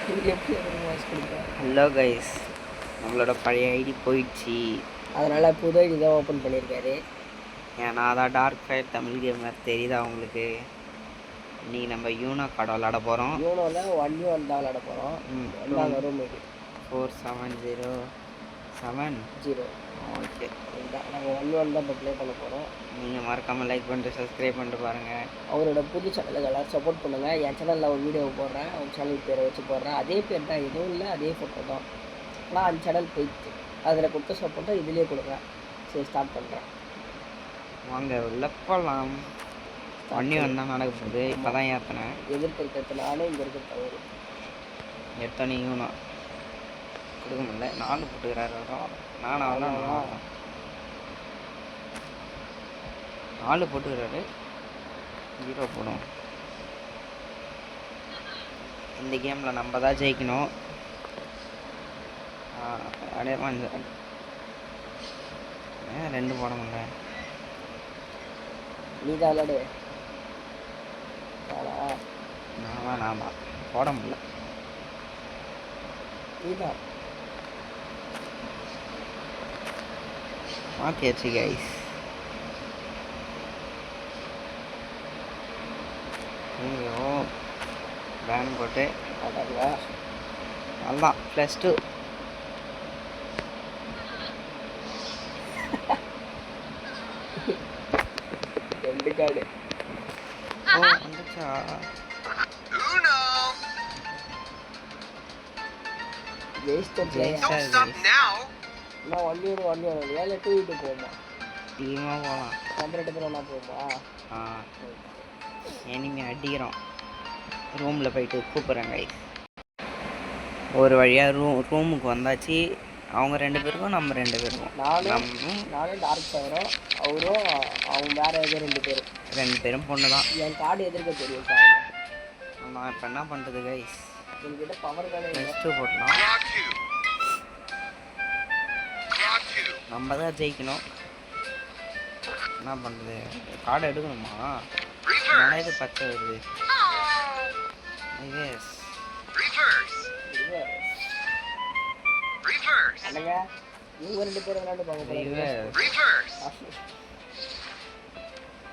Hello guys, நம்மளோட பழைய ID போயிடுச்சு. அதனால் புது ஐடி தான் ஓப்பன் பண்ணியிருக்காரு. ஏன்னா அதான் டார்க் ஃபயர் தமிழ் கேமர் தெரியுதா உங்களுக்கு? இன்றைக்கி நம்ம யூனோ கார்டு விளாட போகிறோம். யூனோவில் 1v1 தான் விளாட போகிறோம். ரெண்டாவது ரூம் இது 4707. ஓகே, நாங்கள் 1v1 தான் இப்போ ப்ளே பண்ண போகிறோம். நீங்கள் மறக்காமல் லைக் பண்ணிட்டு சப்ஸ்கிரைப் பண்ணிட்டு பாருங்கள். அவரோட புது சேனலுக்கு எல்லோரும் சப்போர்ட் பண்ணுங்கள். என் சேனலில் ஒரு வீடியோ போடுறேன், அவங்க சேனல் பேரை வச்சு போடுறேன். அதே பேர் தான், எதுவும் இல்லை, அதே ஃபோட்டோ தான். ஆனால் அந்த சேனல் போயிடுச்சு. அதில் கொடுத்த சப்போர்ட்டை இதுலேயே கொடுக்குறேன். சரி, ஸ்டார்ட் பண்ணுறேன். வாங்க உள்ள போகலாம். 1v1 தான் நடக்க போகுது. இப்போ தான் ஏற்றினேன். எதிர்க்கிறது நானும் இங்கே இருக்க தவறு எடுத்தோன்னே யூனோ கொடுக்க முடியல. 4 போட்டுக்கிறாரு. நானும் 4 போட்டுக்கிறாரு. 0 போடும். இந்த கேமில் நம்ம தான் ஜெயிக்கணும். அப்படியே 2 போட முடியல. நீ தான் விளாடு. நான் தான் போட முடியல. நீ தான் மாற்றியாச்சு கைஸ். ஐயோ, பேன் போட்டு அதுதான் +2. ரெண்டு கார்டு வந்துச்சா? நான் 1v1 இல்லை 2v2 போகுமா? டீமாக போகலாம். கம்பெரேட்டிவ் நான் போகுமா? எனிமே அடிக்கிறோம். ரூமில் போயிட்டு கூப்பிட்றேன் கைஸ். ஒரு வழியாக ரூமுக்கு வந்தாச்சு. அவங்க 2 பேருக்கும் நம்ம 2 பேருக்கும். நானும் டார்க் ஃபயரும் அவரும் அவங்க வேறு ஏதோ 2 பேரும் பொண்ணு தான். என் கார்டு எதிர்க்க தெரியும் பாருங்க. நான் இப்போ என்ன பண்ணுறது கைஸ்? என்கிட்ட பவர் கார்டு +2 போட்டலாம். நம்ம தான் ஜெயிக்கணும். என்ன பண்ணுறது? கார்டை எடுக்கணுமா? நான் இது பச்சை வருது.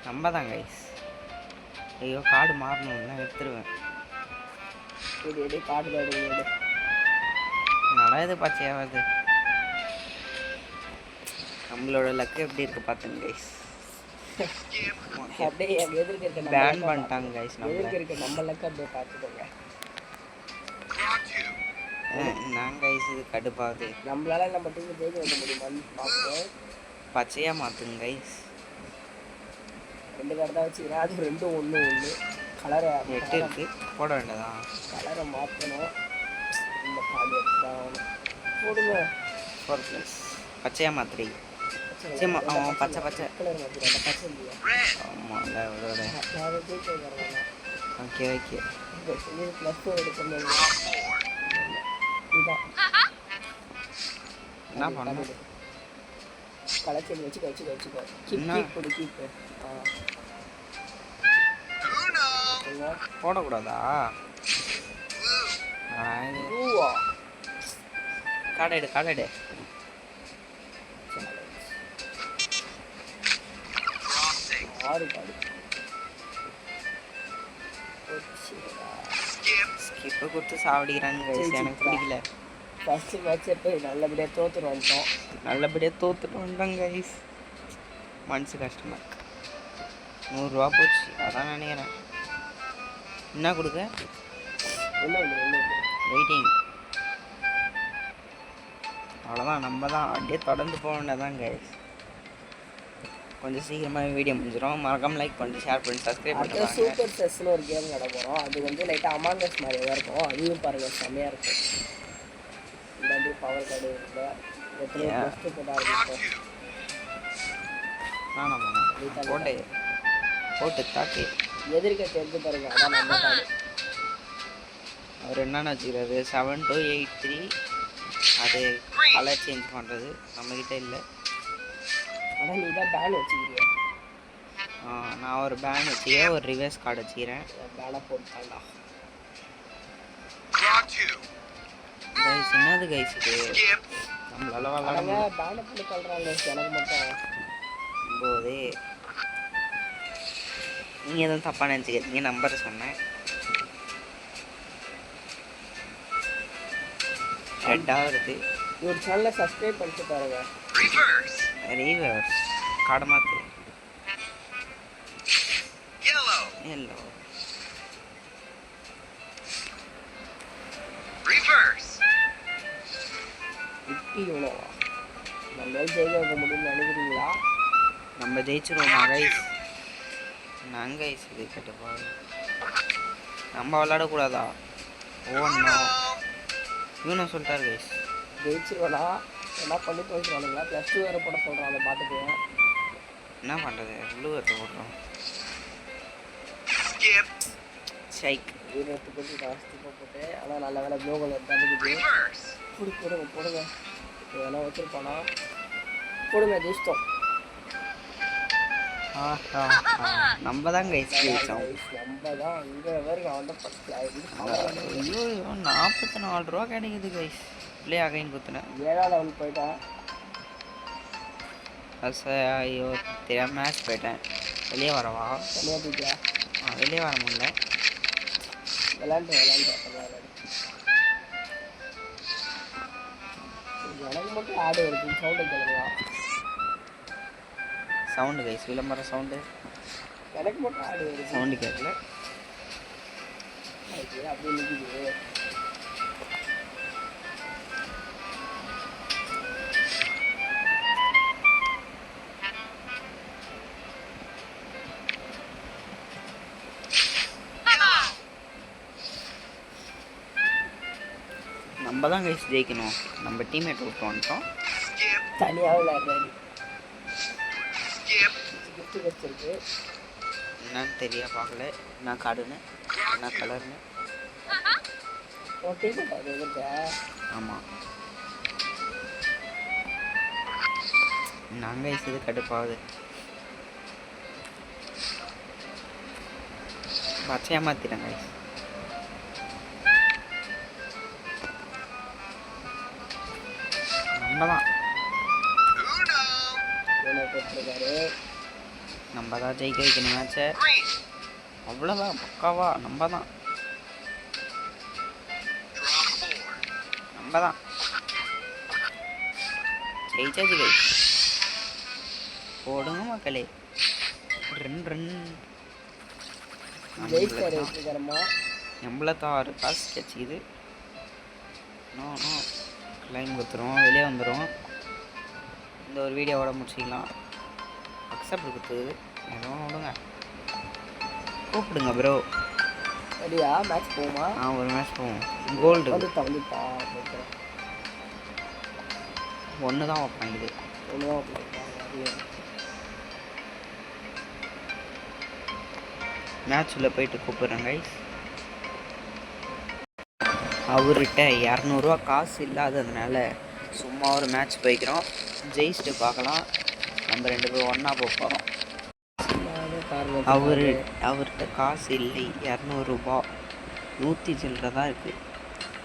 நம்ம தான் கைஸ். ஐயோ, கார்டு மாறணும்ல, எடுத்துருவேன். நல்லா இது பச்சையாவது. நம்மளோட லக்கு எப்படி இருக்கு பார்த்துங்க கைஸ். அப்படியே எதிர்க்க பேன் பண்ணிட்டாங்க கைஸ். நம்ம லக்கு அப்படியே பார்த்துக்கோங்க. நான் கைஸ் இது கடுப்பாகுது. நம்மளால நம்ம டீம் ஜெயிக்க வைக்க முடியுமான்னு பார்ப்போம். பச்சையாக மாற்றுங்க கைஸ். 2 கார்டு தான் வச்சுக்கிறேன். அது 2 1 கலரை 8 இருக்குது. போட வேண்டியதான். கலரை மாற்றணும். இந்த கார்டு தான் போடுங்க. 4+ பச்சையாக மாற்றுறீங்க. சரிம்மா, அவன் பச்சை கலர் மாற்றிடுறேன். பச்சை இல்லையா? ஆமாம், இல்லை விட. Okay okay. +4 எடுக்கணும். என்ன பண்ணணும்? கலெக்ஷன் வச்சுக்கோ. கீப்பு போடக்கூடாதா? கார்டு எடு. ஸ்கிப்பை கொடுத்து சாவடிக்கிறாங்க கைஸ். எனக்கு பிடிக்கல. ஃபஸ்ட்டு மேட்ச்சை போய் நல்லபடியாக தோற்றுட்டு வந்துட்டோம் கைஸ். மனசு கஷ்டமாக இருக்கு. 100 ரூபா போச்சு. அதான் நினைக்கிறேன். என்ன கொடுக்க? வெயிட்டிங். அவ்வளோதான். நம்ம தான் அப்படியே தொடர்ந்து போக வேண்டியதான் கைஸ். கொஞ்சம் சீக்கிரமாக வீடியோ முடிஞ்சிடும். மறக்காமல் லைக் பண்ணிட்டு ஷேர் பண்ணி சப்ஸ்கிரைப் பண்ணிட்டு சூப்பர் செஸ்ன்னு ஒரு கேம் விளாட போகிறோம். அது வந்து லைட்டாக அமாங்கஸ் மாதிரியே தான் இருக்கும். அதையும் பாருங்கள், செம்மையாக இருக்கும். இந்த பவர் கார்டு இல்லை போட்டு தாக்கி எதிர்க்க தெரிஞ்சு பாருங்க. அதான் நம்ம கார்டு. அவர் என்னென்ன வச்சுக்கிறாரு? 7283. அது கலர் சேஞ்ச் பண்ணுறது நம்மக்கிட்ட இல்லை. ஆனால் நீ தான் பேன் வச்சுக்கிறியா? நான் ஒரு பேன் வச்சுக்கிறேன். ஒரு ரிவர்ஸ் கார்டு வச்சுக்கிறேன். பேனை போட்டாண்டா. என்னது கைஸ் இது நம்மளால விளாட அவங்க பேனை போட்டு தள்ளுறாங்க எனக்கு மட்டும் போதே. நீங்கள் எதுவும் தப்பாக நினச்சிக்கிறீங்க, நம்பரை சொன்னேன். ரெட்டாக வருது. ஒரு சேனலை சப்ஸ்கிரைப் பண்ணிட்டு பாருங்க. ரிவர்ஸ் காடை மாற்று எல்லோ இப்படி இவ்வளோவா நம்மளால ஜெயிக்க வைக்க முடியும்னு நினைக்கிறீங்களா? நம்ம ஜெயிச்சிருவோமா கைஸ்? நாங்கள் கைஸ் இது கேட்டுப்பா நம்ம விளாடக்கூடாதா? ஓடனோ இவனும் சொல்லிட்டாரு கைஸ். ஜெயிச்சிருவேனா என்ன பண்ணி தோய்ச்சிருவானுங்களா? +2 வேறு போட சொல்கிறான், அதை பார்த்துட்டு என்ன பண்ணுறது? ப்ளூ எடுத்து போடுறோம். ஷைக் வீரத்து போட்டு ஜாஸ்தி போட்டு, ஆனால் நல்ல வேலை ப்ளூ கலர் தடுக்குது. போடுங்க போடுங்க, எதனா வச்சுருப்பானா? போடுங்க, ஜெயிச்சிட்டோம். நம்ம தான் கைஸ் ஜெயிச்சோம். நம்ம தான் இங்கே வரைக்கும் அவன் தான் ஐயோ 44 ரூபா கிடைக்குது கைஸ். Play again குத்துனேன். 7ஆம் லெவல் போயிட்டேன். ஐயோ தெரியாம மேட்ச் போயிட்டேன். வெளியே வரவா? தனியாக போயிட்டியா? வெளியே வர முடியல. விளாண்டு எனக்கு மட்டும் ஆடு வருது. சவுண்டு கேளுங்களா? சவுண்டு கைஸ், விளம்பர சவுண்டு. எனக்கு மட்டும் ஆடு வருது. சவுண்டு கேட்கல. அப்படி நிற்கிது. நம்ம தான் கைஸ் ஜெயிக்கணும். நம்ம டீம்மேட் விட்டு வந்துட்டோம். தனியாக விளையாடுறாரு. கிஃப்ட் வச்சிருக்கு. என்னன்னு தெரிய பார்க்கல. என்ன கார்டுன்னு என்ன கலர்னு. டீம்மேட் அது எதுக்கு? ஆமாம் நாங்கள் கைஸ் இது கடுப்பாகுது. பச்சையாக மாற்றிட்டேன் கைஸ். நம்ம தான் ஜெயிக்க வைக்கணும் மேட்சை. அவ்வளோதான் பக்காவா. நம்ம தான் ஜெயிச்சாச்சு கை. போடுங்க மக்களே. ரன் 86 காசு கிடச்சிக்குது. கிளைம் கொடுத்துருவோம், வெளியே வந்துடும். இந்த ஒரு வீடியோவோட முடிச்சிக்கலாம். அக்செப்ட் கொடுத்துது எதுவும் விடுங்க. கூப்பிடுங்க ப்ரோ. சரியா மேட்ச் போகுமா? ஒரு மேட்ச் போவோம். கோல்டு ஒன்று தான் வைப்பாங்க. இது ஒன்று தான் வைப்பாங்க. மேட்ச் உள்ள போயிட்டு கூப்பிட்றேன் கைஸ். அவர்கிட்ட 200 ரூபா காசு இல்லாததுனால சும்மா ஒரு மேட்ச் போய்க்கிறோம். ஜெயிச்சுட்டு பார்க்கலாம். நம்ம 2 பேரும் ஒன்றா போகிறோம். அவர்கிட்ட காசு இல்லை. 200 ரூபா 100 சில்லரை தான் இருக்குது.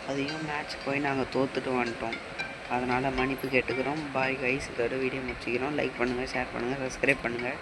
அதையும் மேட்ச் போய் நாங்கள் தோற்றுட்டு வந்துட்டோம். அதனால் மன்னிப்பு கேட்டுக்கிறோம். Bye guys. இதோட வீடியோ முடிச்சுக்கிறோம். லைக் பண்ணுங்கள், ஷேர் பண்ணுங்கள், சப்ஸ்கிரைப் பண்ணுங்கள்.